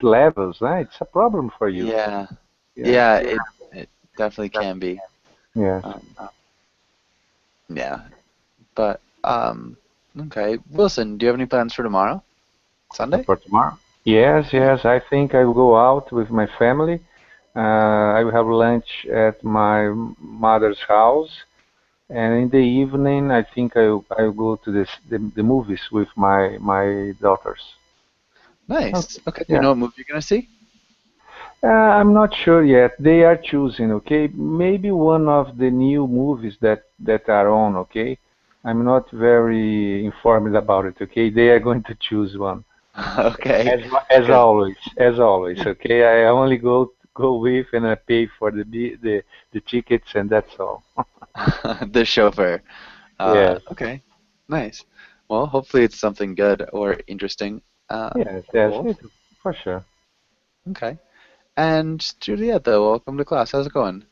levels, right? It's a problem for you. Yeah, Yeah. yeah, it definitely can be. Yes. Um, yeah, but okay. Wilson, do you have any plans for tomorrow, Sunday? For tomorrow? Yes, yes. I think I will go out with my family. I will have lunch at my mother's house, and in the evening, I think I will go to the movies with my daughters. Okay. Nice. Okay. Do you Yeah. know what movie you're gonna see? I'm not sure yet. They are choosing. Okay. Maybe one of the new movies that are on. Okay. I'm not very informed about it. Okay. They are going to choose one. Okay. As Because always, as always. Okay, I only go with and I pay for the tickets and that's all. the chauffeur. Yes, Okay. Nice. Well, hopefully it's something good or interesting. yes, yes, Cool. for sure. Okay. And Julieta, welcome to class. How's it going?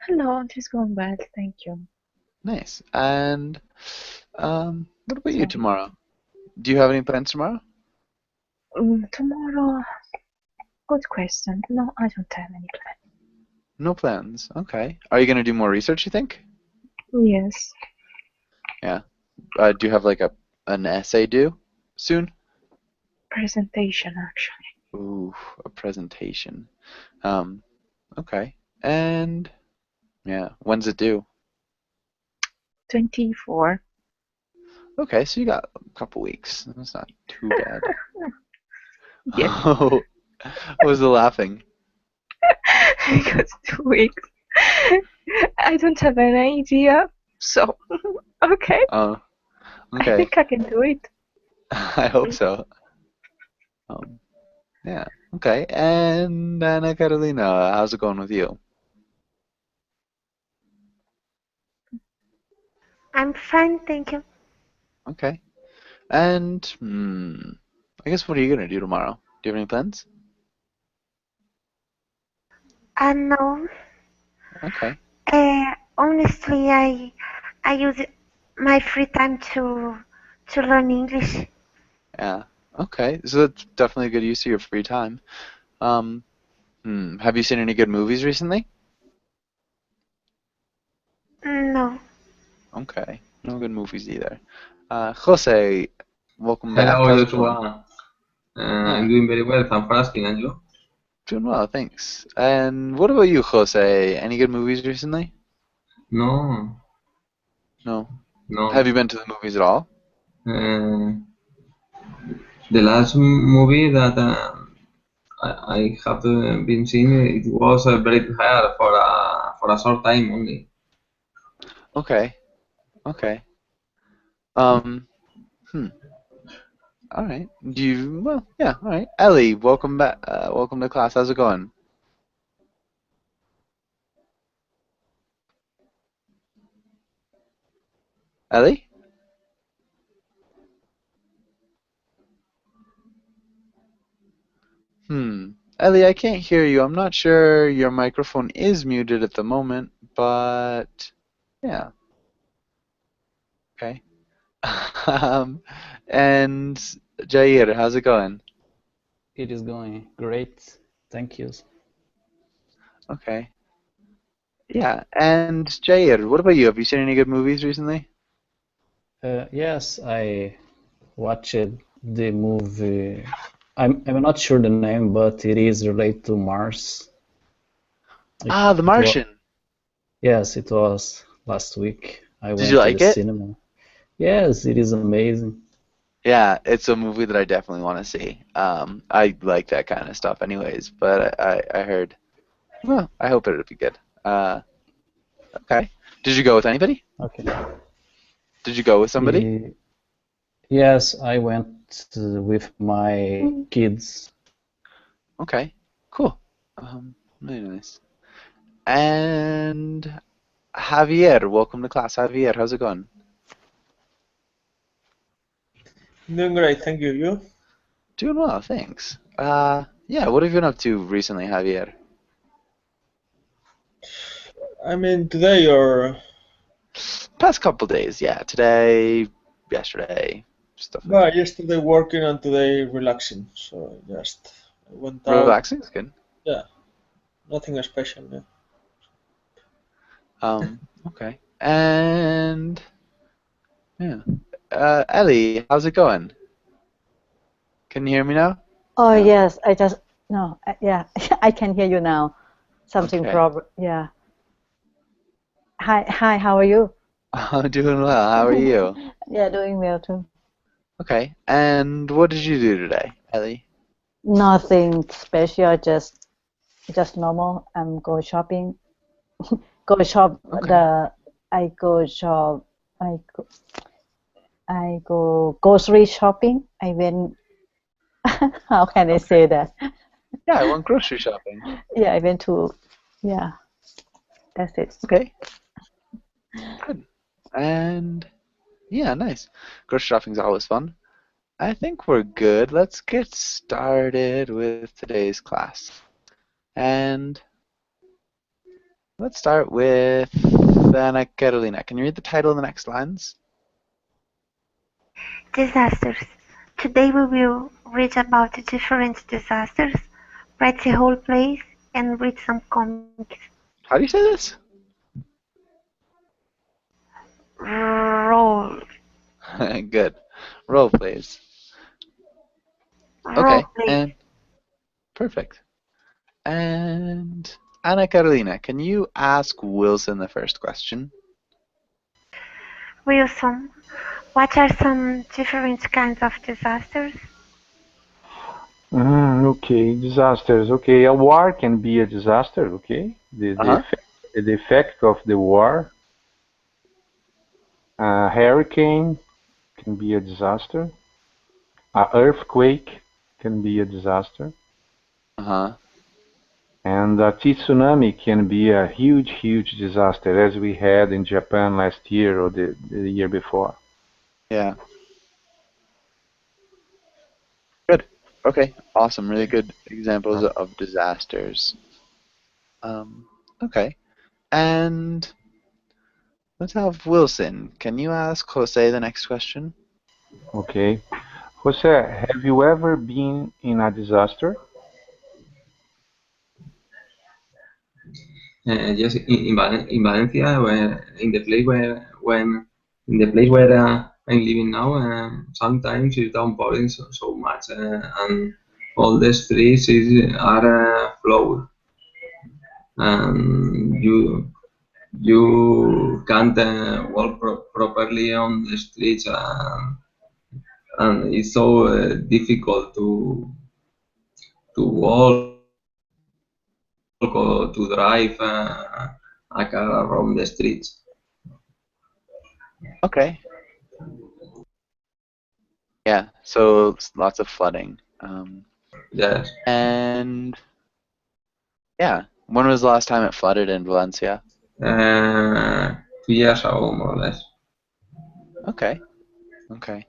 Hello, it is going well, thank you. Nice. And what about you Sorry. tomorrow? Do you have any plans tomorrow? Tomorrow, good question. No, I don't have any plan. No plans. Okay. Are you gonna do more research, you think? Yes, Yeah. Do you have like an essay due soon? presentation actually. Ooh, a presentation. Um, okay. And yeah, when's it due? 24. Okay, so you got a couple weeks. That's not too bad. Yes, Oh, what was the laughing? because 2 weeks. I don't have an idea, so okay, Oh, I okay. think I can do it. I hope so. Um, yeah. Okay. And Anna Carolina, how's it going with you? I'm fine, thank you. Okay. And I guess what are you gonna do tomorrow? Do you have any plans? No, Okay. honestly, I use my free time to learn English. Yeah. Okay. So that's definitely a good use of your free time. Um, have you seen any good movies recently? No, Okay. No good movies either. Jose, welcome back. Hello, How's it going? Joshua. I'm Yeah. doing very well. Thanks for asking, and you? Doing well, thanks. And what about you, Jose? Any good movies recently? No, No. Have no. you been to the movies at all? Uh, the last movie that I have been seeing, it was very hard for a short time only. Okay. Okay. Um, hmm. All right. Well, yeah, all right. Ellie, welcome back. Welcome to class. How's it going? Ellie? Hmm. Ellie, I can't hear you. I'm not sure your microphone is muted at the moment, but yeah. Okay. Um, and Jair, how's it going? It is going great. Thank you. Okay. Yeah. And Jair, what about you? Have you seen any good movies recently? Yes, I watched the movie. I'm not sure the name, but it is related to Mars. It, Ah, The it was Martian. yes, it was last week. I Did you went to the like it? cinema. Yes, it is amazing. Yeah, it's a movie that I definitely want to see. I like that kind of stuff anyways, but I heard, well, I hope it'll be good. Uh, okay. Did you go with anybody? Okay. Did you go with somebody? Eh, yes, I went with my kids. Okay, cool. Really nice. And Javier, welcome to class. Javier, how's it going? Doing great, thank you. You? Doing well, thanks. Yeah, what have you been up to recently, Javier? I mean, today or Past couple days, yeah. Today, yesterday, stuff like well, that. yesterday working and today relaxing. So just I went out. Relaxing is good. Yeah, nothing special. Yeah. Okay. And yeah. Ellie, how's it going? Can you hear me now? Oh No? yes, I just no, yeah, I can hear you now. Something Okay. problem. Yeah. Hi, how are you? I'm doing well. How are you? Yeah, doing well too. Okay. And what did you do today, Ellie? Nothing special, just normal. Go shopping. Go shop Okay. I go shop I go grocery shopping. I went how can I say that? Yeah, I went grocery shopping. Yeah, I went to yeah, that's it. Okay. Good. And yeah, nice. Grocery shopping's always fun. I think we're good. Let's get started with today's class. And let's start with Anna Carolina. Can you read the title of the next lines? Disasters. Today we will read about the different disasters, write the whole place, and read some comics. How do you say this? Role. Good. Role plays. Role Okay. play. And perfect. And Anna Carolina, can you ask Wilson the first question? Wilson, what are some different kinds of disasters? Okay, disasters. Okay, a war can be a disaster. Okay, the effect of the war. A hurricane can be a disaster. A earthquake can be a disaster. And a tsunami can be a huge, huge disaster, as we had in Japan last year or the year before. Yeah. Good. Okay. Awesome. Really good examples of disasters. Okay. And let's have Wilson. Can you ask Jose the next question? Okay. Jose, have you ever been in a disaster? Yes, in Valencia, in the place where I'm living now, sometimes it's downpouring so much, and all the streets are flooded, and you can't walk properly on the streets, and it's so difficult to walk or to drive a car around the streets. Okay. Yeah. So lots of flooding. Yes. And yeah, when was the last time it flooded in Valencia? 2 years ago, more or less. Okay. Okay.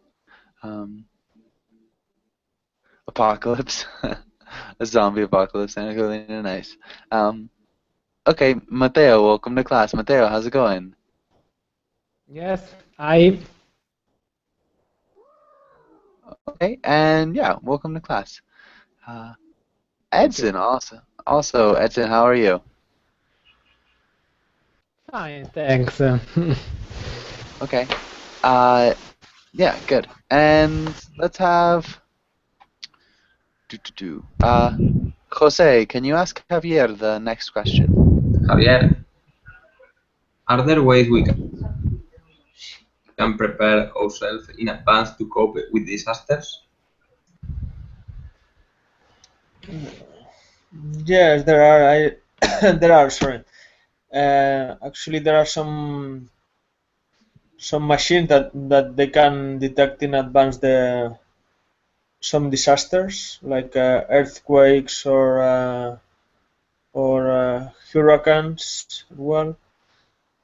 Apocalypse. A zombie apocalypse. Nice. Okay, Mateo, welcome to class. Mateo, how's it going? Yes, Okay, and yeah, welcome to class. Edson, also, Edson, how are you? fine, thanks. Okay. Yeah, good. And let's have Jose, can you ask Javier the next question? Javier, are there ways we can prepare ourselves in advance to cope with disasters? Yes, there are. There are. Sorry. Actually, there are some machines that they can detect in advance some disasters like earthquakes or hurricanes as well.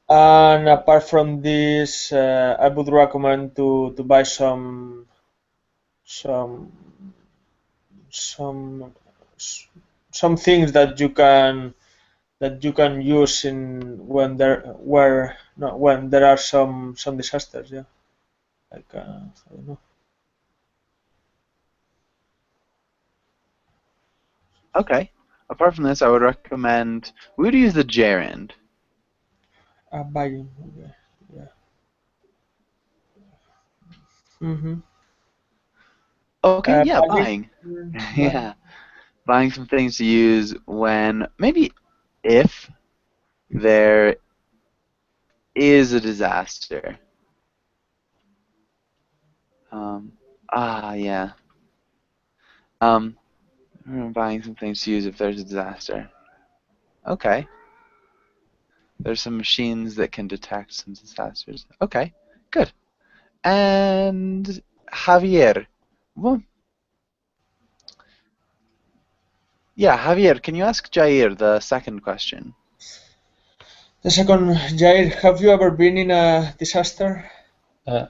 And apart from this, I would recommend to buy some some some things that you can use in when there are some disasters. Yeah, like I don't know. Okay. Apart from this, I would recommend we would use the gerund. Buying. Okay. Yeah. Mm-hmm. Okay, yeah, Buying. buying. Yeah, buying some things to use when maybe if there is a disaster. Yeah. Buying some things to use if there's a disaster. Okay. There's some machines that can detect some disasters. Okay, good. And Javier. Well, yeah, Javier, can you ask Jair the second question? The second, Jair, have you ever been in a disaster?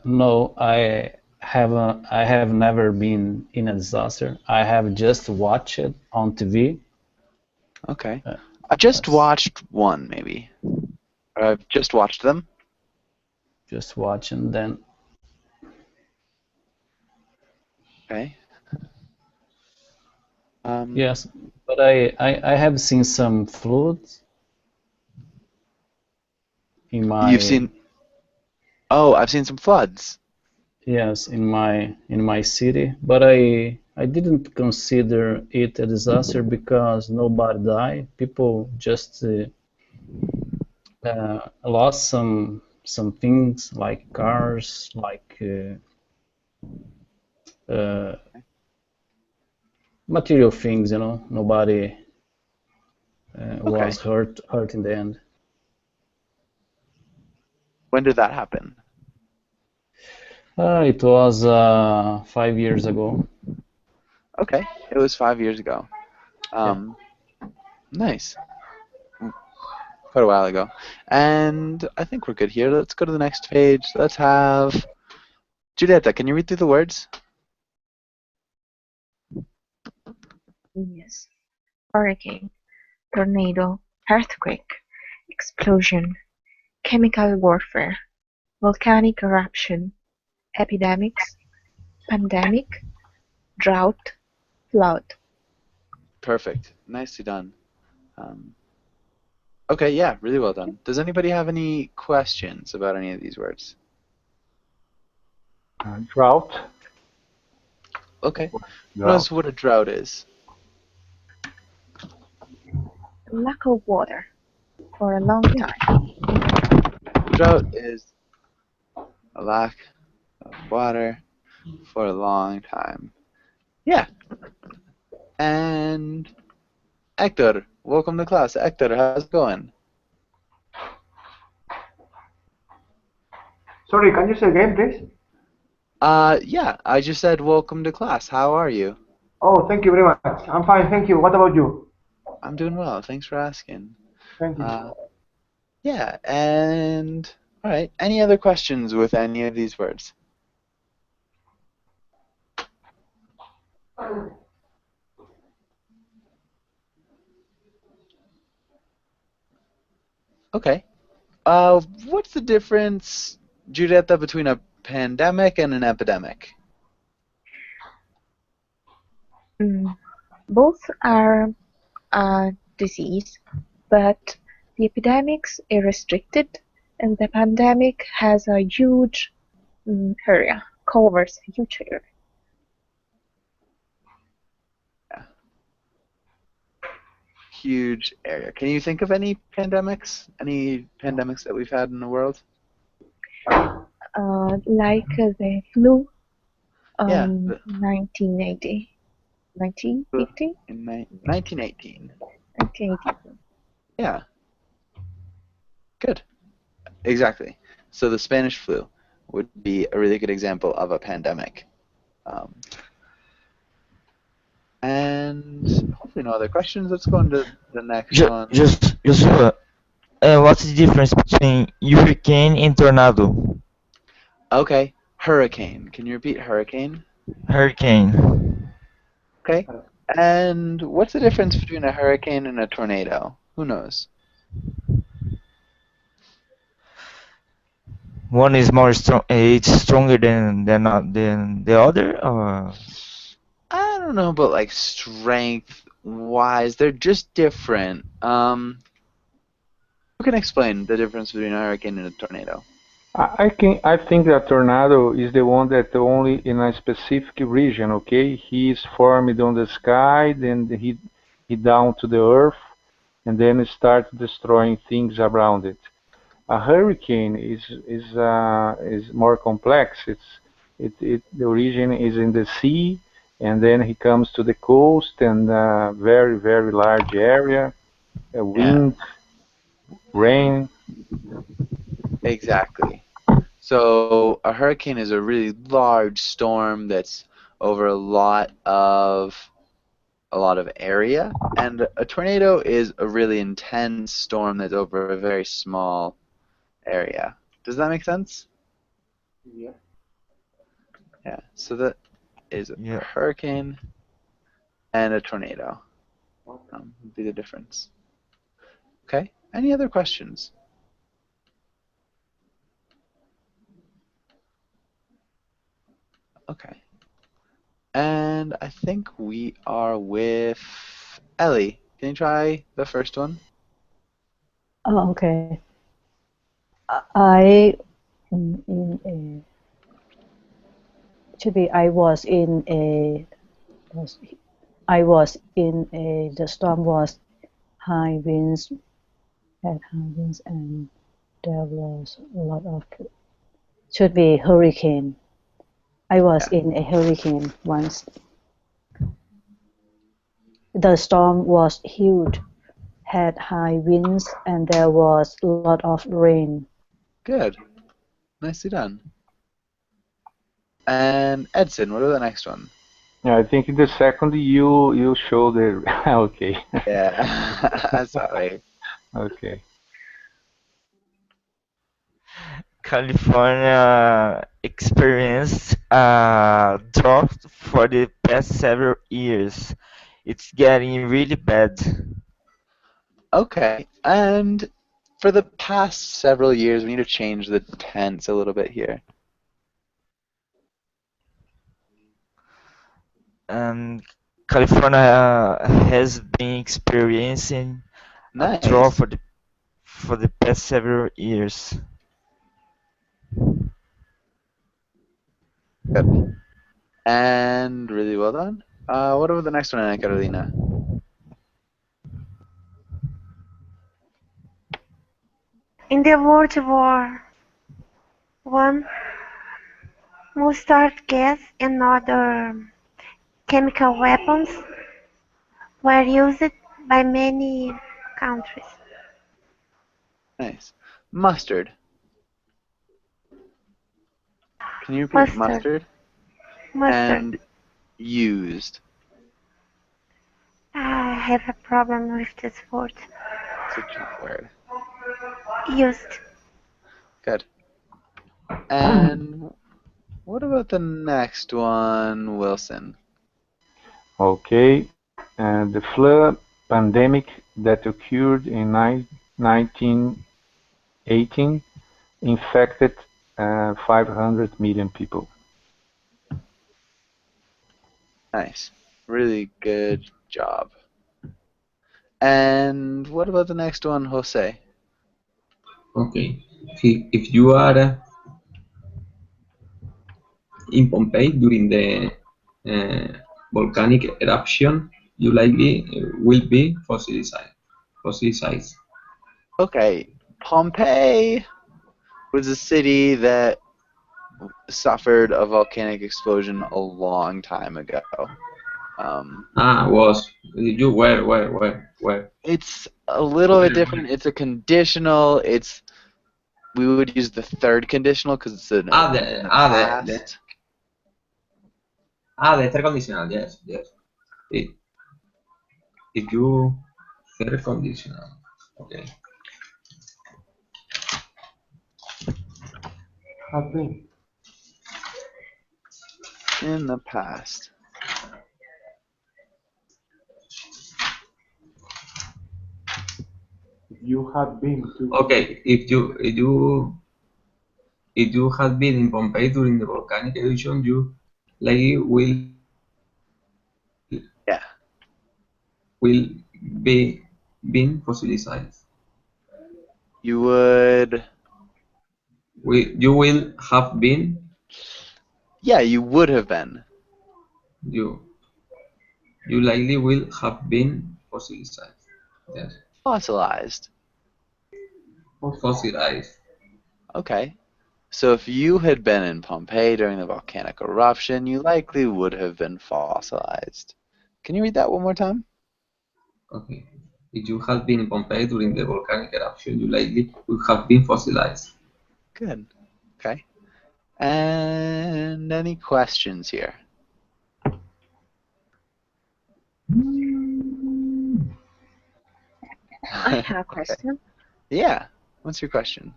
No, I have never been in a disaster. I have just watched it on TV. Okay. I just watched one, maybe. I've just watched them. Just watching then. Okay. Yes, but I have seen some floods in my. You've seen. Oh, I've seen some floods. Yes, in my city, but I didn't consider it a disaster because nobody died. People just lost some things like cars, like material things. Nobody was hurt in the end. When did that happen? It was 5 years ago. Okay, it was 5 years ago. Nice. Quite a while ago. And I think we're good here. Let's go to the next page. Let's have Julieta, can you read through the words? Yes. Hurricane, tornado, earthquake, explosion, chemical warfare, volcanic eruption, epidemics, pandemic, drought, flood. Perfect. Nicely done. Okay, yeah, really well done. Does anybody have any questions about any of these words? Drought. Okay. Notice what a drought is. Lack of water for a long time. Drought is a lack of water for a long time. Yeah. And Hector, welcome to class. Hector, how's it going? Sorry, can you say again, please? Yeah, I just said welcome to class. How are you? Oh, thank you very much. I'm fine, thank you. What about you? I'm doing well. Thanks for asking. Thank you. Yeah, and all right. Any other questions with any of these words? Okay. What's the difference, Giulietta, between a pandemic and an epidemic? Both are a disease, but the epidemics are restricted, and the pandemic has a huge area, covers a huge area. Yeah. Huge area. Can you think of any pandemics? Any pandemics that we've had in the world? Like the flu, Yeah. 1980. 1950? In 1918. 1980. Yeah. Good. Exactly. So the Spanish flu would be a really good example of a pandemic. And hopefully no other questions. Let's go on to the next one. Just what's the difference between hurricane and tornado? Okay. Hurricane. Can you repeat hurricane? Hurricane. Okay. And what's the difference between a hurricane and a tornado? Who knows? One is more strong. It's stronger than the other. Or I don't know about like strength wise, they're just different. Who can explain the difference between a hurricane and a tornado? I think that tornado is the one that only in a specific region, okay? He is formed on the sky, then he down to the earth, and then start destroying things around it. A hurricane is more complex. The origin is in the sea, and then he comes to the coast and very large area, wind, rain. Exactly. So a hurricane is a really large storm that's over a lot of area, and a tornado is a really intense storm that's over a very small area. Does that make sense? Yeah. Yeah. So that is a Yeah. hurricane and a tornado. Would be the difference. Okay. Any other questions? Okay. And I think we are with Ellie. Can you try the first one? Oh, okay. I in a should be I was in a the storm was high winds, had high winds, and there was a lot of should be hurricane. I was in a hurricane once. The storm was huge, had high winds, and there was a lot of rain. Good. Nicely done. And Edson, what about the next one? Yeah, I think in the second you show the okay. Yeah, sorry. Okay. California experienced a drought for the past several years. It's getting really bad. Okay, and for the past several years, we need to change the tense a little bit here. California has been experiencing a drought Nice. for the past several years. Good. And really well done. What about the next one, Ana Carolina? In the World War One, mustard gas and other chemical weapons were used by many countries. Nice. Mustard. Can you repeat Mustard. mustard? And used. I have a problem with this word. It's a trick word. Used. Good. And what about the next one, Wilson? Okay. And the flu pandemic that occurred in 1918 infected 500 million people. Nice. Really good job. And what about the next one, Jose? Okay. If you are in Pompeii during the volcanic eruption, you likely will be fossilized. Okay. Pompeii was a city that suffered a volcanic explosion a long time ago. Where? It's a little bit different. It's a conditional. We would use the third conditional because it's the third conditional. Yes. If you third conditional, okay. Have been. In the past. You have been to. Okay, if you have been in Pompeii during the volcanic eruption, you likely will. Yeah. will be been fossilized. You would. You will have been. Yeah, you would have been. You likely will have been fossilized. Yes. Fossilized. Fossilized. Okay. So if you had been in Pompeii during the volcanic eruption, you likely would have been fossilized. Can you read that one more time? Okay. If you had been in Pompeii during the volcanic eruption, you likely would have been fossilized. Good. Okay. And any questions here? I have a question. Yeah. What's your question?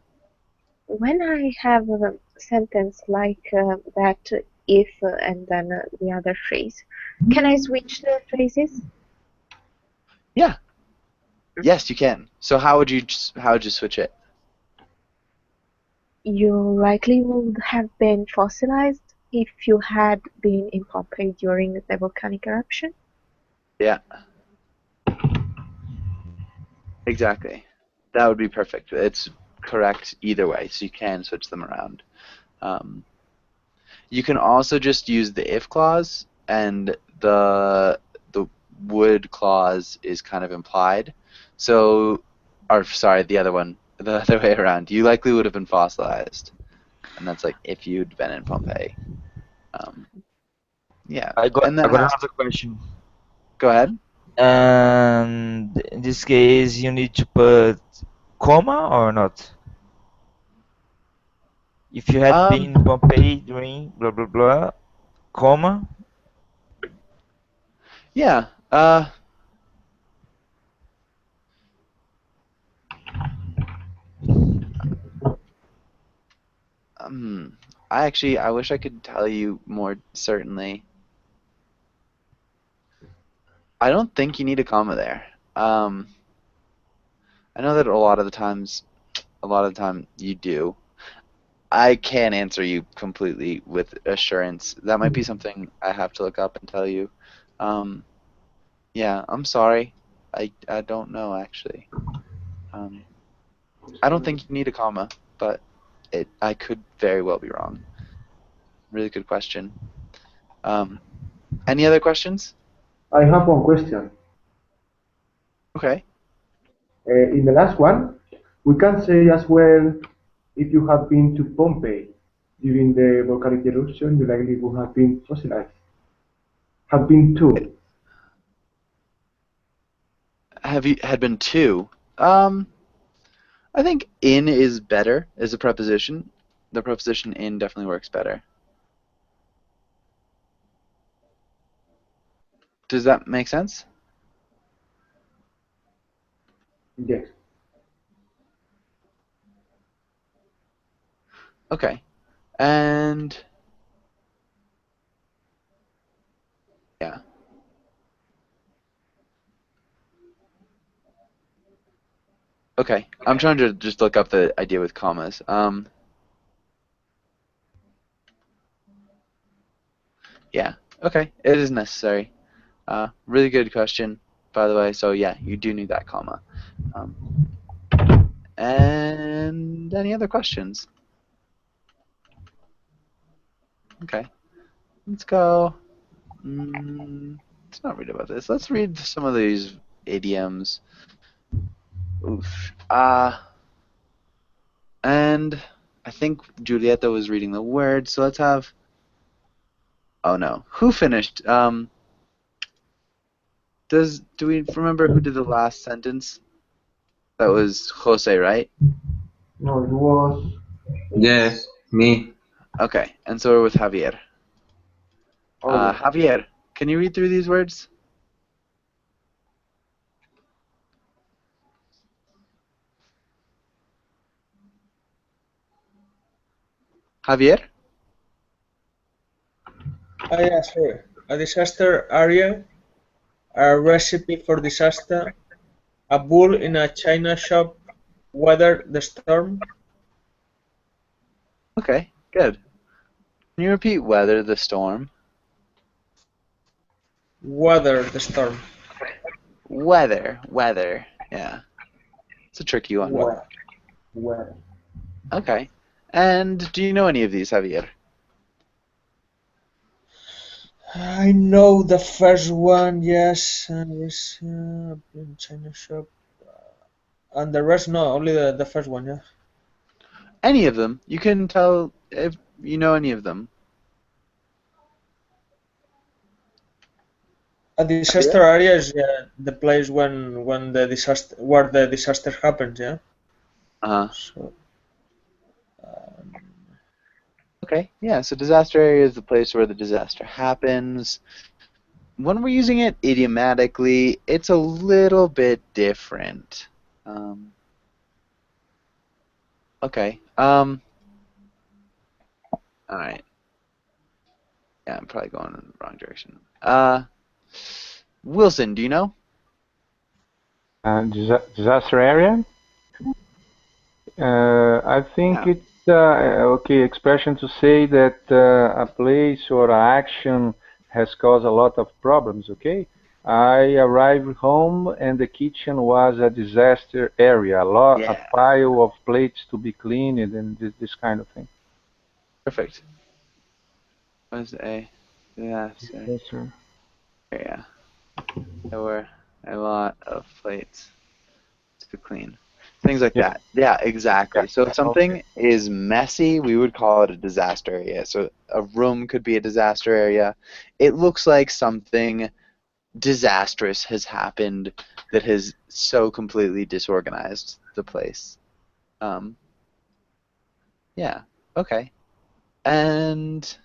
When I have a sentence like that, if and then the other phrase, can I switch the phrases? Yeah. Yes, you can. So how would you switch it? You likely would have been fossilized if you had been in Pompeii during the volcanic eruption. Yeah. Exactly. That would be perfect. It's correct either way, so you can switch them around. You can also just use the if clause, and the would clause is kind of implied. So, or sorry, the other way around. You likely would have been fossilized, and that's like if you'd been in Pompeii. Yeah. I got And that another question. Go ahead. And in this case, you need to put comma or not? If you had been in Pompeii during blah blah blah, comma. Yeah. I wish I could tell you more certainly. I don't think you need a comma there. I know that a lot of the time you do. I can't answer you completely with assurance. That might be something I have to look up and tell you. Yeah, I'm sorry. I don't know actually. I don't think you need a comma, but I could very well be wrong. Really good question. Any other questions? I have one question. Okay. In the last one, we can say as well, if you have been to Pompeii during the volcanic eruption, you likely would have been fossilized. Have been to. Had been to. I think in is better as a preposition. The preposition in definitely works better. Does that make sense? Yes. Okay. And yeah. Okay. I'm trying to just look up the idea with commas. Yeah. Okay. It is necessary. Really good question, by the way. So yeah, you do need that comma. And any other questions? Okay. Let's go. Let's not read about this. Let's read some of these idioms. Oof. And I think Julieta was reading the word, so let's have. Oh no. Who finished? Do we remember who did the last sentence? That was Jose, right? No, it was. Yes, me. Okay, and so we're with Javier. Oh, Javier, can you read through these words? Javier? Yeah, sure. A disaster area, a recipe for disaster, a bull in a china shop, weather the storm. Okay, good. Can you repeat weather the storm? Weather the storm. Weather. Yeah, it's a tricky one. Where? Okay. And do you know any of these, Javier? I know the first one, yes. In China shop. And the rest, no, only the first one, yeah. Any of them. You can tell if you know any of them. A disaster area is the place when the disaster where the disaster happens, yeah. Uh-huh. So, Okay, yeah, so disaster area is the place where the disaster happens. When we're using it idiomatically, it's a little bit different. Okay. All right. Yeah, I'm probably going in the wrong direction. Wilson, do you know? Disaster area? I think Yeah. it's okay expression to say that a place or action has caused a lot of problems. Okay, I arrived home and the kitchen was a disaster area. A Yeah. pile of plates to be cleaned and this kind of thing. Perfect. Was a disaster Disaster. area. There were a lot of plates to clean. Things like Yeah. that. Yeah, exactly. So if something is messy, we would call it a disaster area. So a room could be a disaster area. It looks like something disastrous has happened that has so completely disorganized the place. Yeah, okay. And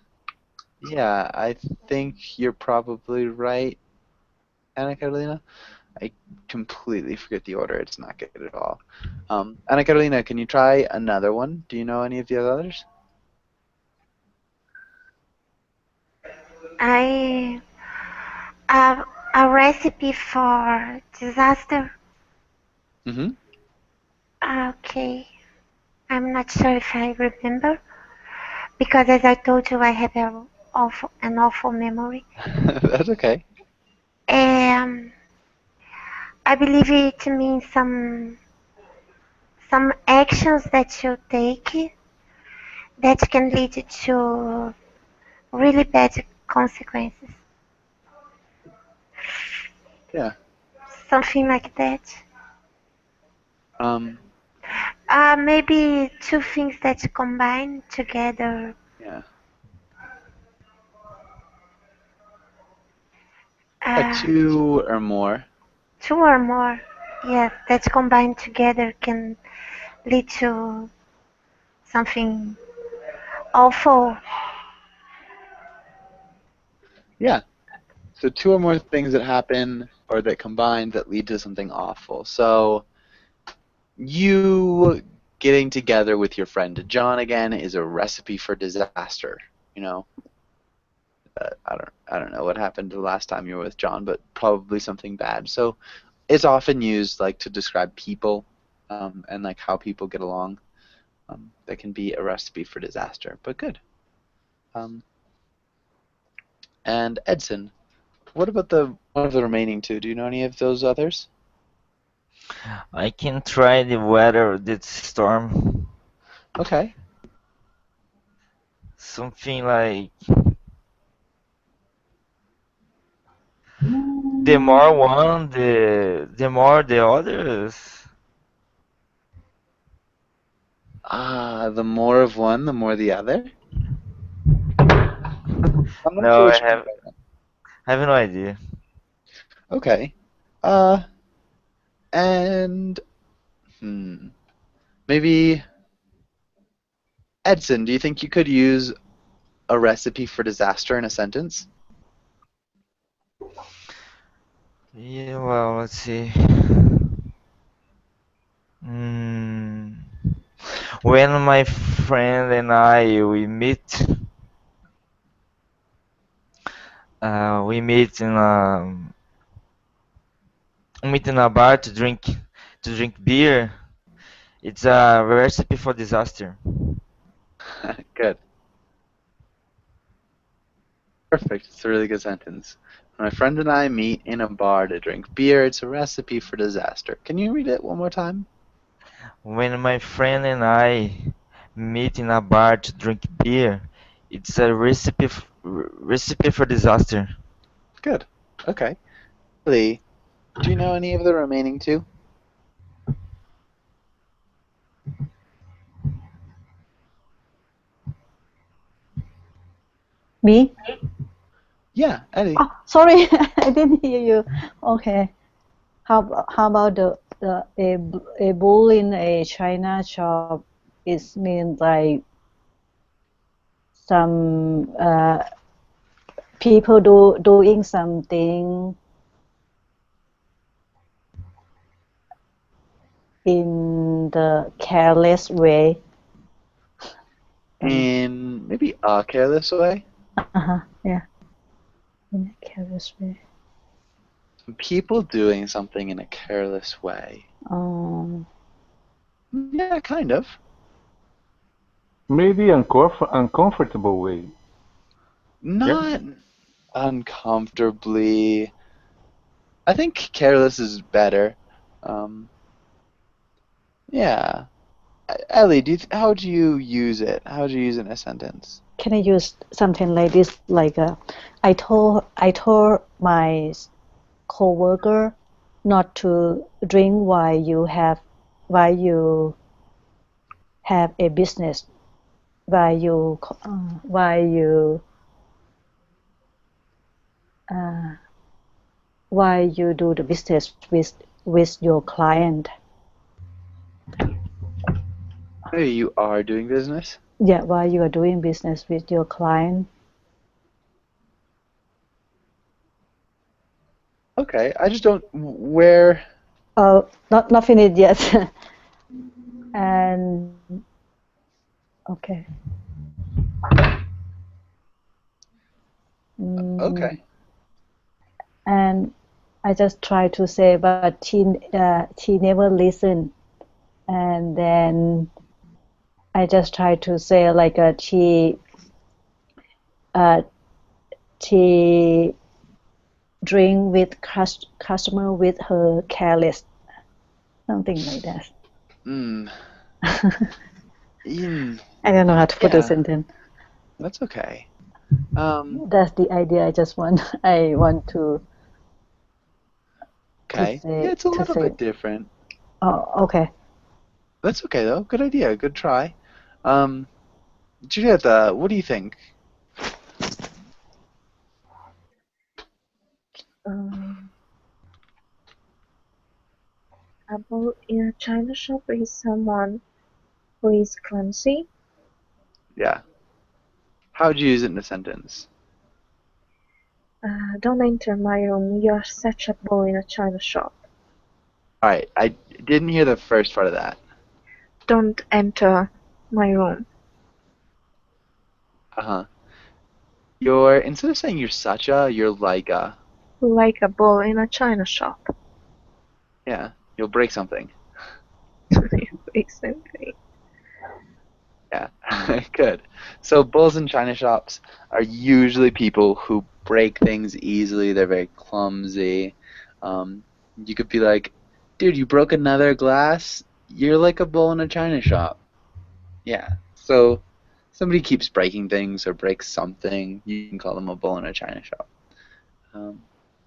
yeah, I think you're probably right, Anna Carolina. I completely forget the order. It's not good at all. Anna Carolina, can you try another one? Do you know any of the others? I a recipe for disaster. Mm-hmm. Okay, I'm not sure if I remember because, as I told you, I have an awful memory. That's okay. I believe it means some actions that you take that can lead to really bad consequences. Yeah. Something like that. Um, Maybe two things that combine together. yeah. Uh, Two or more. Two or more, yeah, that combined together can lead to something awful. Yeah. So two or more things that happen or that combine that lead to something awful. So you getting together with your friend John again is a recipe for disaster. You know, I don't know what happened the last time you were with John, but probably something bad. So it's often used like to describe people and like how people get along. That can be a recipe for disaster. But good. And Edson, what about the one of the remaining two? Do you know any of those others? I can try the weather this storm. Okay. Something like the more one, the more the others. The more of one, the more the other. I'm not No, sure I what you mean have by that. I have no idea. Okay. And maybe Edson, do you think you could use a recipe for disaster in a sentence? Yeah, well, let's see. Mm, when my friend and I we meet in a bar to drink beer. It's a recipe for disaster. Good. Perfect. It's a really good sentence. My friend and I meet in a bar to drink beer. It's a recipe for disaster. Can you read it one more time? When my friend and I meet in a bar to drink beer, it's a recipe for disaster. Good. Okay. Lee, do you know any of the remaining two? Me? Yeah, Eddie. Oh, sorry, I didn't hear you. Okay. How about a bull in a china shop? It means like some people doing something in the careless way. In maybe a careless way? Yeah. In a careless way. People doing something in a careless way. Yeah, kind of. Maybe uncomfortable way. Not uncomfortably. I think careless is better. Yeah. Ellie, how do you use it? How do you use it in a sentence? Can I use something like this? Like I told my coworker not to drink while you have a business, while you do the business with your client. Maybe you are doing business? Yeah, while you are doing business with your client. Okay, I just don't. Where? Not finished yet. And okay. Okay. And I just try to say, but she never listened. And then I just try to say like she drink with customer with her careless, something like that. I don't know how to put a sentence. That's okay. That's the idea. I want to. Okay. Say, yeah, it's a little bit different. Oh, okay. That's okay though. Good idea. Good try. Julieta, what do you think? A bull in a china shop is someone who is clumsy. Yeah. How would you use it in a sentence? Don't enter my room. You're such a bull in a china shop. Alright, I didn't hear the first part of that. Don't enter my room. Instead of saying you're such a, you're like a. Like a bull in a china shop. Yeah, you'll break something. Break something. Yeah, good. So bulls in china shops are usually people who break things easily. They're very clumsy. You could be like, dude, you broke another glass? You're like a bull in a china shop. Yeah, so somebody keeps breaking things or breaks something, you can call them a bull in a china shop.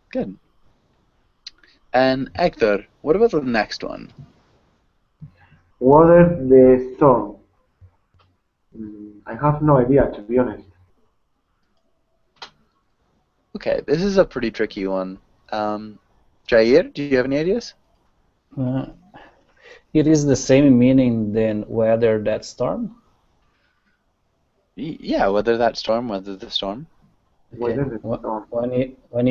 Good. And Hector, what about the next one? Weather the storm. I have no idea, to be honest. Okay, this is a pretty tricky one. Jair, do you have any ideas? It is the same meaning than weather that storm? Yeah, weather that storm, weather the storm. Okay. When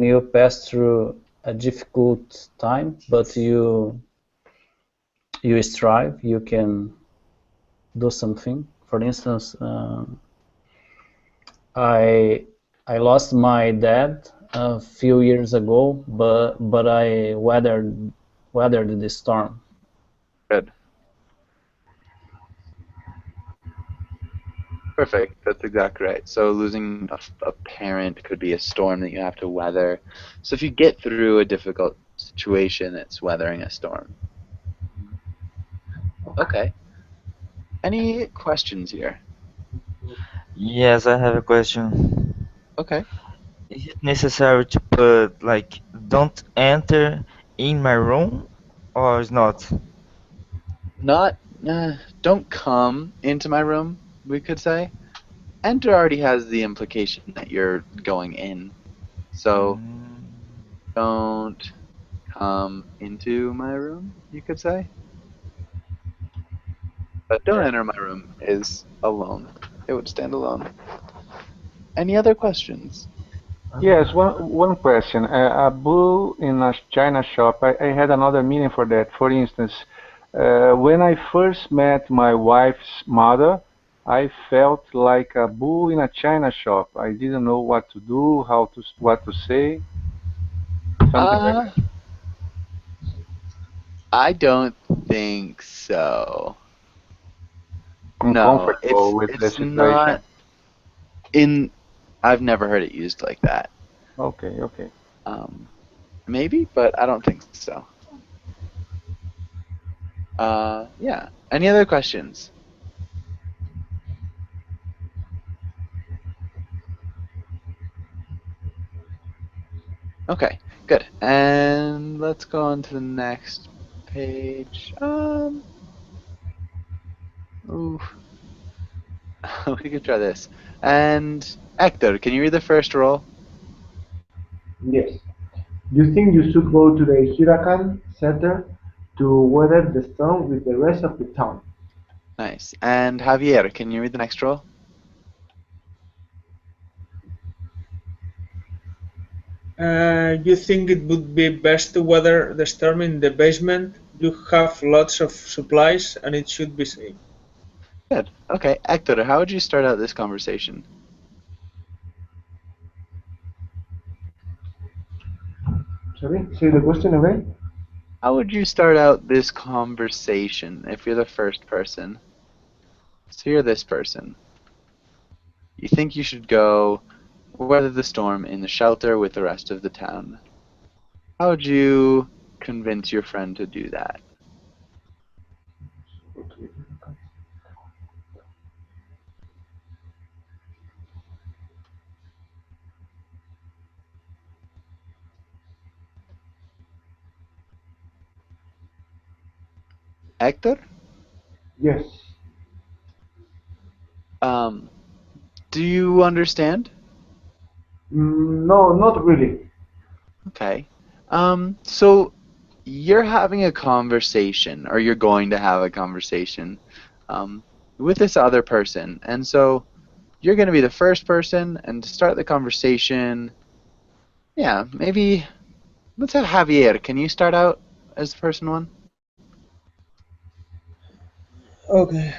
you pass through a difficult time, but you strive, you can do something. For instance, I lost my dad a few years ago, but I weathered the storm. Good. Perfect. That's exactly right. So losing a parent could be a storm that you have to weather. So if you get through a difficult situation, it's weathering a storm. Okay. Any questions here? Yes, I have a question. Okay. Is it necessary to put like don't enter in my room or is not? Not, don't come into my room, we could say. Enter already has the implication that you're going in. So Mm, don't come into my room, you could say. But don't enter my room is alone. It would stand alone. Any other questions? Yes, one question. A bull in a China shop. I had another meaning for that. For instance, when I first met my wife's mother, I felt like a bull in a China shop. I didn't know what to do, what to say, something like Uh, I don't think so. that. No, Uncomfortable with the it's situation. not in. I've never heard it used like that. Okay, okay. Um, maybe, but I don't think so. Yeah. Any other questions? Okay, good. And let's go on to the next page. Ooh, we could try this. And Hector, can you read the first roll? Yes. You think you should go to the Huracan Center to weather the storm with the rest of the town. Nice. And Javier, can you read the next roll? You think it would be best to weather the storm in the basement? You have lots of supplies and it should be safe. Good. Okay, Hector, how would you start out this conversation? Sorry, say the question again. How would you start out this conversation if you're the first person? So you're this person. You think you should go weather the storm in the shelter with the rest of the town. How would you convince your friend to do that? Hector? Yes. Um, do you understand? No, not really. Okay. So you're having a conversation, or you're going to have a conversation, with this other person, and so you're going to be the first person, and to start the conversation, yeah, maybe let's have Javier. Can you start out as the person one? Okay.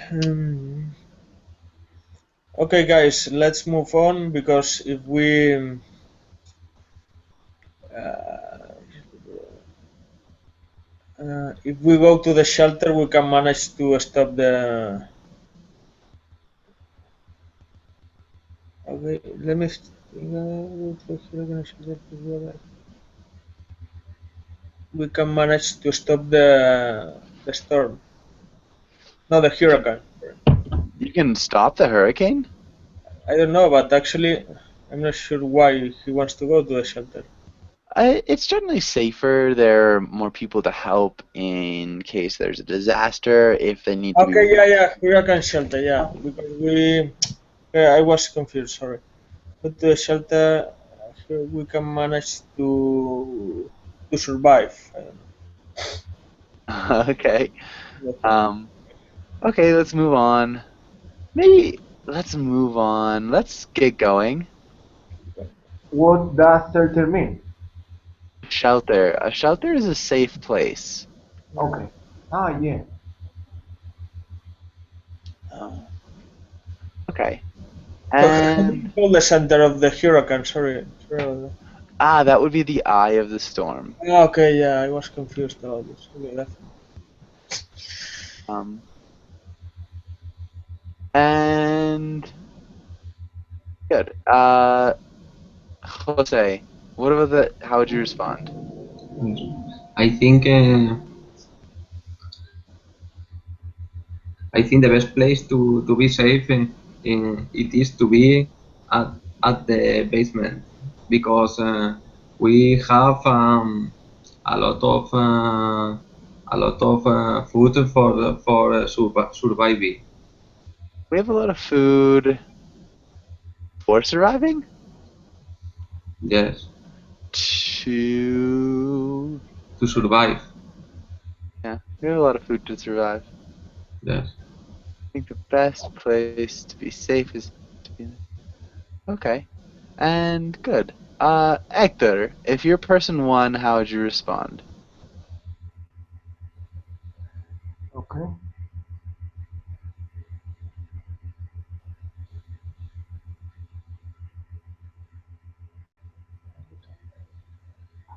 Okay, guys, let's move on because if we go to the shelter, we can manage to stop the. Okay, let me. We can manage to stop the storm, not the hurricane. You can stop the hurricane? I don't know, but actually, I'm not sure why he wants to go to the shelter. It's generally safer. There are more people to help in case there's a disaster, if they need to be. Okay, yeah, hurricane shelter, yeah, because yeah, I was confused. Sorry. Go to the shelter. We can manage to survive. I don't Okay. know. Okay, let's move on. Maybe let's move on. Let's get going. What does shelter mean? Shelter. A shelter is a safe place. Okay. Ah, yeah. Okay. Okay, And call the center of the hurricane. Sorry. that would be the eye of the storm. Okay, yeah, I was confused about this. Okay, that's. Um, and Good. Jose, what about the? How would you respond? I think the best place to be safe it is to be at the basement because we have a lot of food for surviving. We have a lot of food for surviving. Yes, To survive. yeah, we have a lot of food to survive. Yes. I think the best place to be safe is to be. Okay, and good. Hector, if you're person one, how would you respond? Okay.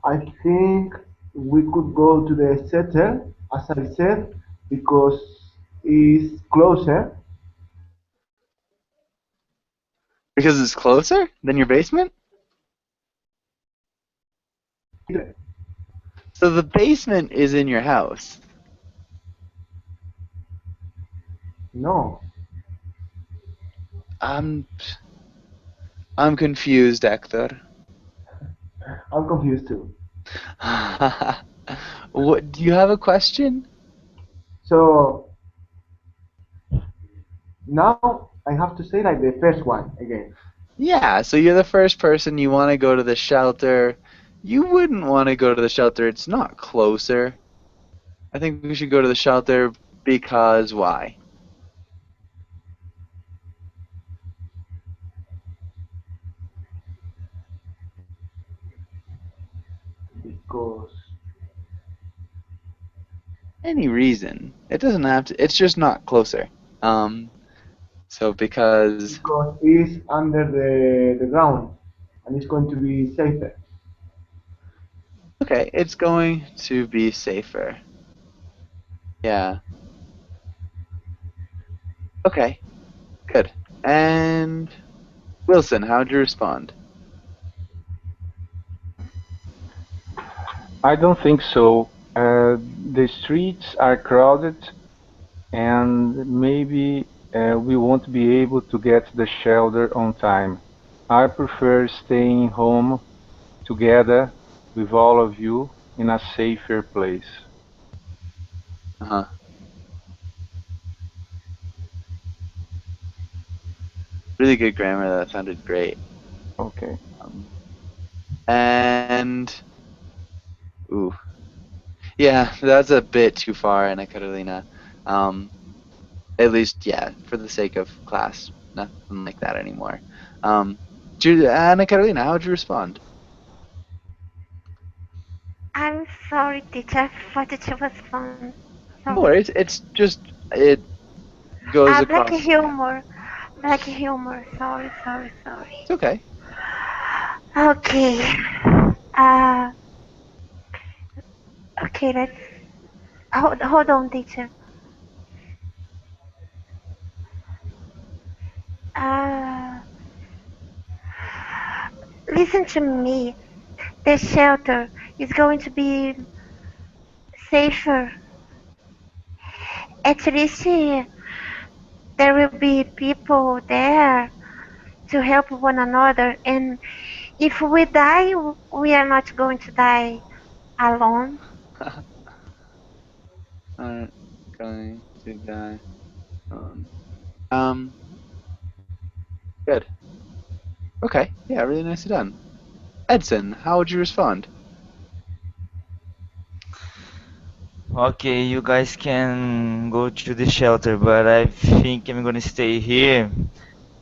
I think we could go to the center, as I said, because it's closer. Because it's closer than your basement? So the basement is in your house. No, I'm confused, Hector. I'm confused too. What, do you have a question? So now I have to say like the first one again. Yeah, so you're the first person, you want to go to the shelter. You wouldn't want to go to the shelter, it's not closer. I think we should go to the shelter because why? Because Any reason. It doesn't have to, it's just not closer. So because, it's under the ground and it's going to be safer. okay, it's going to be safer. Yeah. Okay, good. And Wilson, how'd you respond? I don't think so. The streets are crowded, and maybe we won't be able to get the shelter on time. I prefer staying home together with all of you in a safer place. Uh-huh. Really good grammar, that sounded great. Okay. And ooh, yeah, that's a bit too far, Ana Carolina. At least, yeah, for the sake of class, nothing like that anymore. Ana Carolina, how would you respond? I'm sorry, teacher, for the was fun. No Sorry. worries, it's just it goes Black across. humor. Black humor. Sorry, sorry, sorry. It's okay. Okay. Okay, let's hold on, teacher. Uh, Listen to me. The shelter is going to be safer. At least there will be people there to help one another. And if we die, we are not going to die alone. Aren't going to die. Um, good. Okay, yeah, really nicely done. Edson, how would you respond? Okay, you guys can go to the shelter, but I think I'm gonna stay here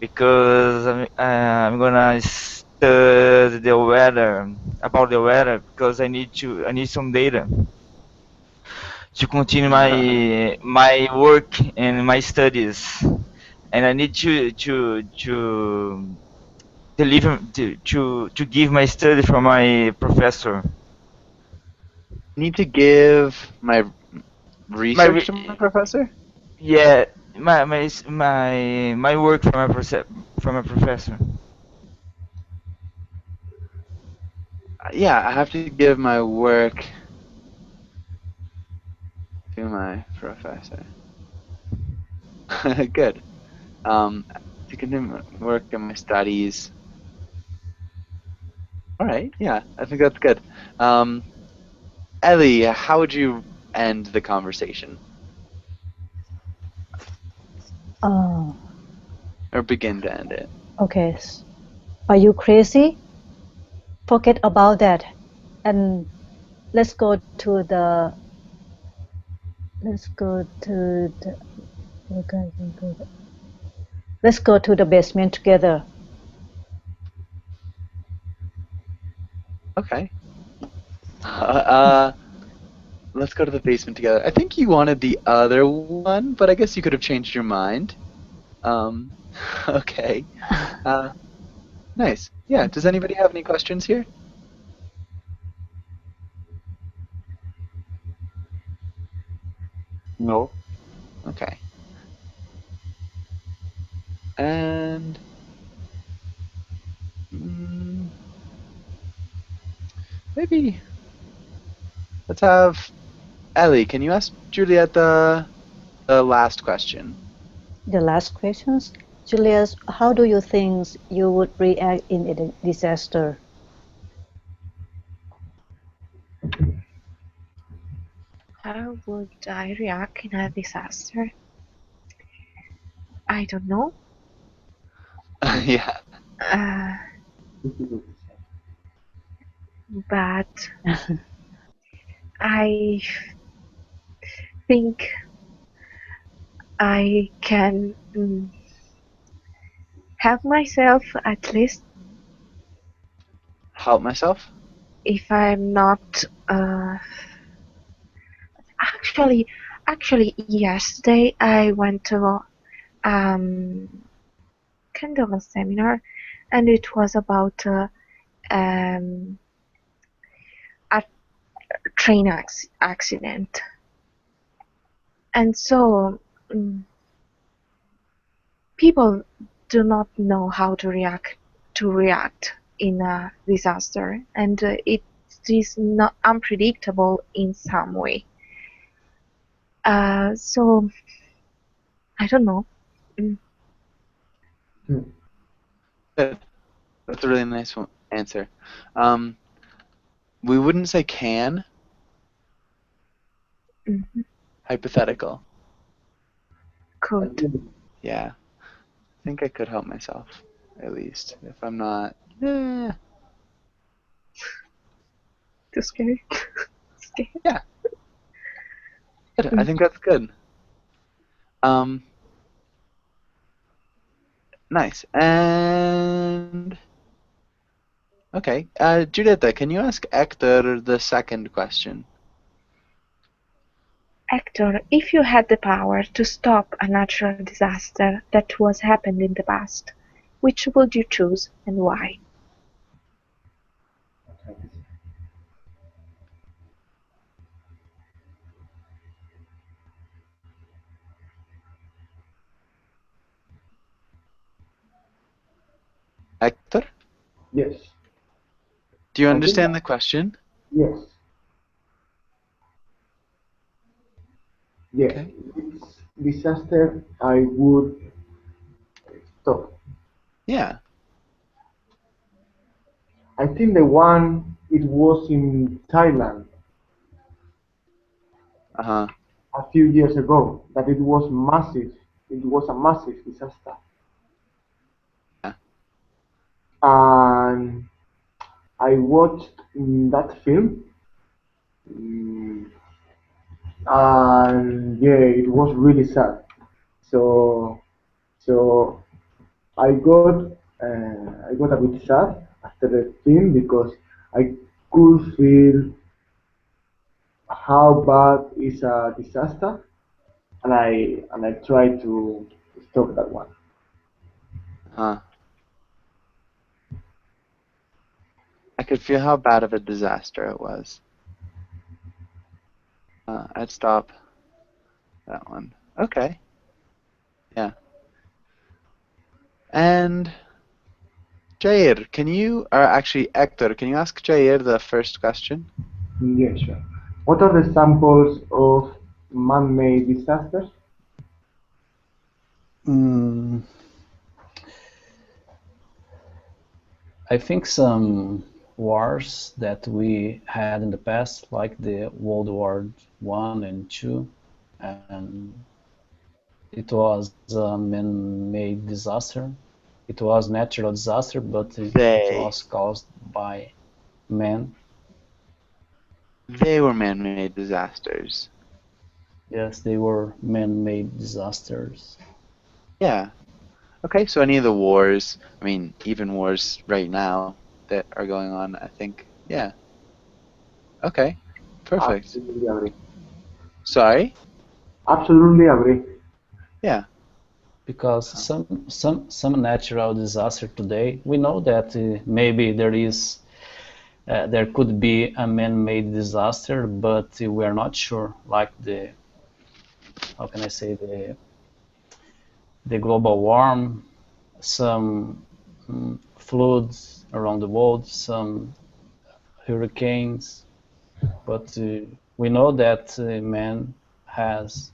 because I'm gonna study the weather about the weather because I need some data to continue my work and my studies, and I need to deliver to give my study from my professor. Need to give my My research to my re- professor? yeah, my work from a professor. yeah, I have to give my work to my professor. Good. To continue my work and my studies. All right. Yeah, I think that's good. Ellie, how would you end the conversation Oh, or begin to end it? okay. Are you crazy? Forget about that, and let's go to the. Let's go to the. Let's go to the basement together. Okay. Let's go to the basement together. I think you wanted the other one, but I guess you could have changed your mind. Okay. Nice. Yeah. Does anybody have any questions here? No. Okay. And maybe let's have Ellie. Can you ask Juliet the last question? The last questions, Julius. How do you think you would react in a disaster? How would I react in a disaster? I don't know. Yeah. But I think I can help myself at least Help myself? if I'm not. Actually, yesterday I went to kind of a seminar, and it was about a train accident, and so people do not know how to react in a disaster, and it is not unpredictable in some way. So I don't know. Good. That's a really nice answer. We wouldn't say can. Hypothetical. Could. Yeah. I think I could help myself, at least. If I'm not... Too scary. Yeah. Good. I think that's good. Nice. And... Okay. Julieta, can you ask Hector the second question? Hector, if you had the power to stop a natural disaster that was happened in the past, which would you choose and why? Hector? Yes. Do you I think understand the question? yes. Yes. Okay. This disaster I would stop. Yeah. I think the one it was in Thailand Uh-huh. a few years ago, that it was massive. It was a massive disaster. Yeah. And I watched that film, mm, and yeah, it was really sad. So, so I got a bit sad after the film because I could feel how bad is a disaster, and I tried to stop that one. Huh. I could feel how bad of a disaster it was. I'd stop that one. Okay. Yeah. And Jair, can you, or actually Hector, can you ask Jair the first question? Yeah, sure. What are the examples of man-made disasters? Mm, I think some wars that we had in the past, like the World War One and Two, and it was a man-made disaster. It was natural disaster, but it They was caused by man. were man-made disasters. Yes, they were man-made disasters. Yeah. Okay, so any of the wars, I mean, even wars right now that are going on, I think, yeah. Okay, perfect. Absolutely agree. Sorry? Absolutely agree. Yeah. Because some natural disaster today, we know that maybe there could be a man-made disaster, but we are not sure. Like how can I say, the global warming, some floods around the world, some hurricanes. But we know that man has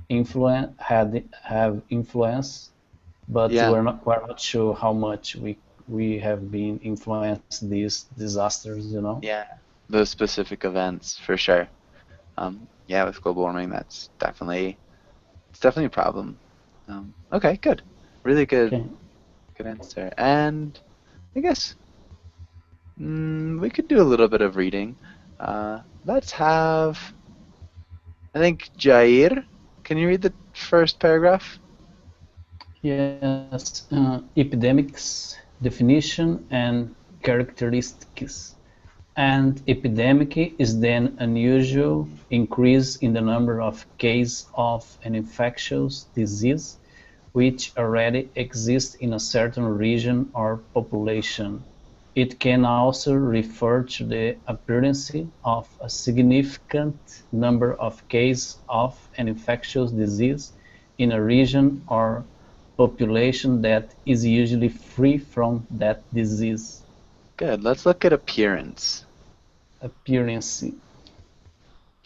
have influence, but Yeah. we're not sure how much we have been influenced these disasters, you know. Yeah. Those specific events, for sure. Yeah, with global warming, it's definitely a problem. Okay, good. Really good, Okay. good answer. And I guess we could do a little bit of reading. Let's have, I think, Jair. Can you read the first paragraph? Yes, epidemics, definition and characteristics. An epidemic is then unusual increase in the number of cases of an infectious disease which already exists in a certain region or population. It can also refer to the appearance of a significant number of cases of an infectious disease in a region or population that is usually free from that disease. Good. Let's look at appearance. Appearance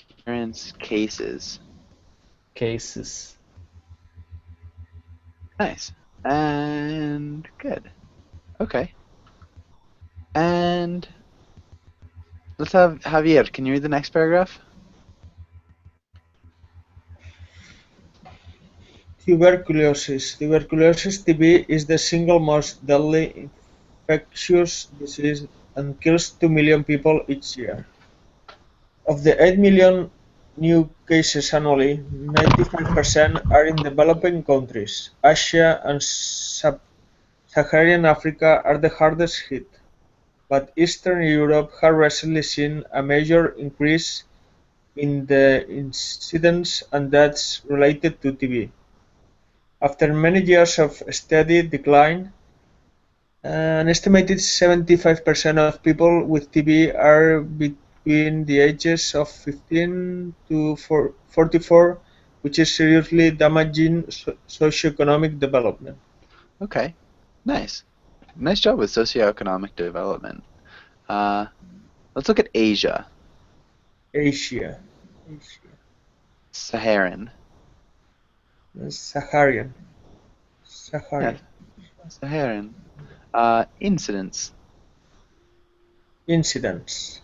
Appearance cases. cases. Nice. And good. Okay. And let's have Javier. Can you read the next paragraph? Tuberculosis. Tuberculosis (TB) is the single most deadly infectious disease and kills 2 million people each year. Of the 8 million new cases annually, 95% are in developing countries. Asia and Sub-Saharan Africa are the hardest hit, but Eastern Europe has recently seen a major increase in the incidence and deaths related to TB. After many years of steady decline, an estimated 75% of people with TB are between the ages of 15 to 44, which is seriously damaging socioeconomic development. Okay. Nice. Nice job with socioeconomic development. Let's look at Asia. Asia. Saharan. Saharian. Yeah. Saharan. Incidents. Incidents.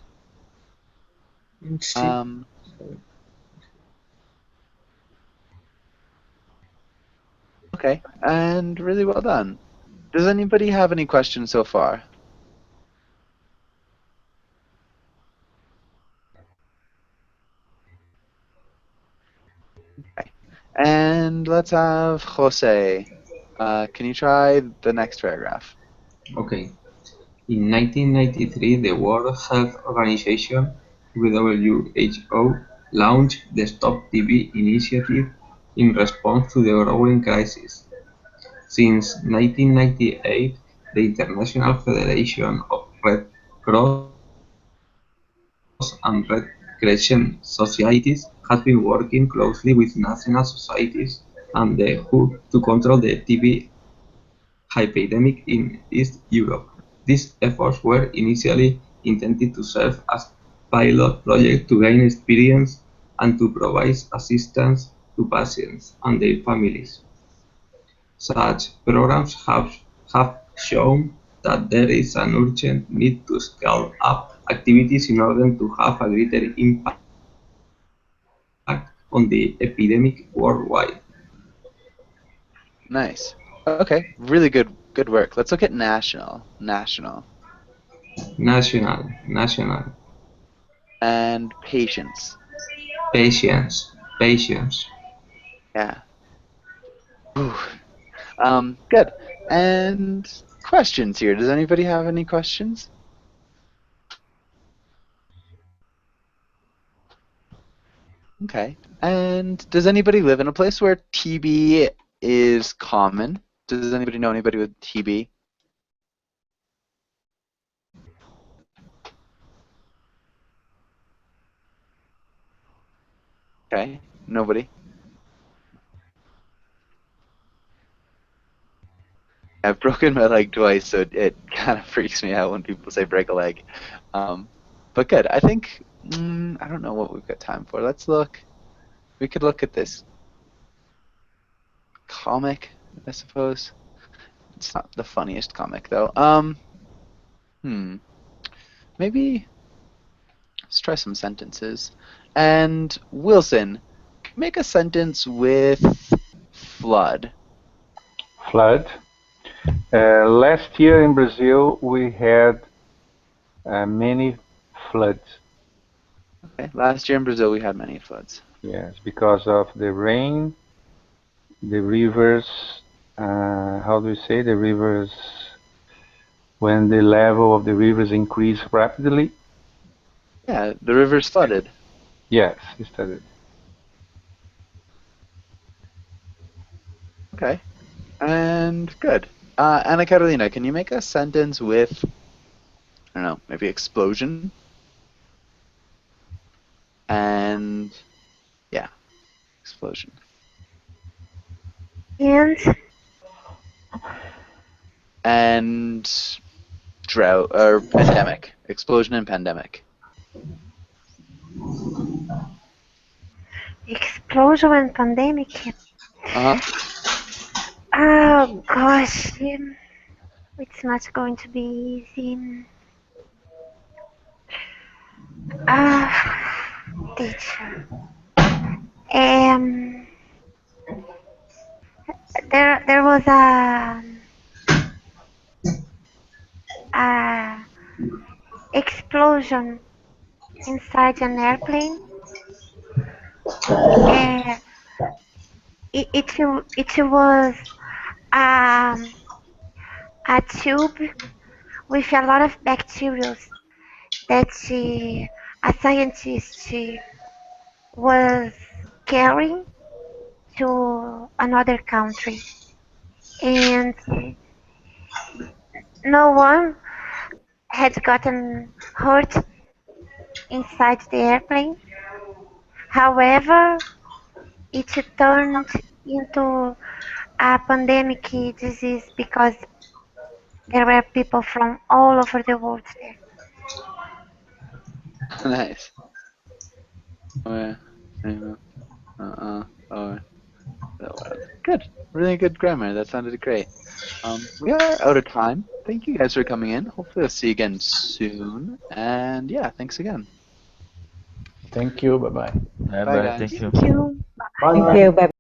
Okay, and really well done. Does anybody have any questions so far? Okay. And let's have Jose. Can you try the next paragraph? Okay. In 1993, the World Health Organization (WHO) launched the Stop TB initiative in response to the growing crisis. Since 1998, the International Federation of Red Cross and Red Crescent Societies has been working closely with national societies and the WHO to control the TB epidemic in East Europe. These efforts were initially intended to serve as pilot projects to gain experience and to provide assistance to patients and their families. Such programs have shown that there is an urgent need to scale up activities in order to have a greater impact on the epidemic worldwide. Nice. Okay, really good work. Let's look at national. National. And patience. Patience. Yeah. Ooh. Good. And questions here. Does anybody have any questions? Okay. And does anybody live in a place where TB is common? Does anybody know anybody with TB? Okay. Nobody? I've broken my leg twice, so it kind of freaks me out when people say break a leg. But good. I think, I don't know what we've got time for. Let's look. We could look at this comic, I suppose. It's not the funniest comic, though. Maybe let's try some sentences. And Wilson, make a sentence with flood. Flood. Last year in Brazil, we had many floods. Okay. Last year in Brazil, we had many floods. Yes, because of the rain, the rivers. How do we say the rivers? When the level of the rivers increase rapidly. Yeah, the rivers flooded. Yes, it flooded. Okay. And good. Ana Carolina, can you make a sentence with, I don't know, maybe explosion? And, yeah, explosion. And drought, or pandemic. Explosion and pandemic. Explosion and pandemic. Uh-huh. Oh gosh, it's not going to be easy. Teacher. There was a explosion inside an airplane. It was a tube with a lot of bacteria that a scientist was carrying to another country, and no one had gotten hurt inside the airplane. However, it turned into a pandemic disease because there were people from all over the world there. Nice. Good. Really good grammar. That sounded great. We are out of time. Thank you guys for coming in. Hopefully I'll see you again soon. And yeah, thanks again. Thank you. Bye-bye. Bye Bye, bye. guys. Thank you. Thank you. Bye. Thank you. Bye.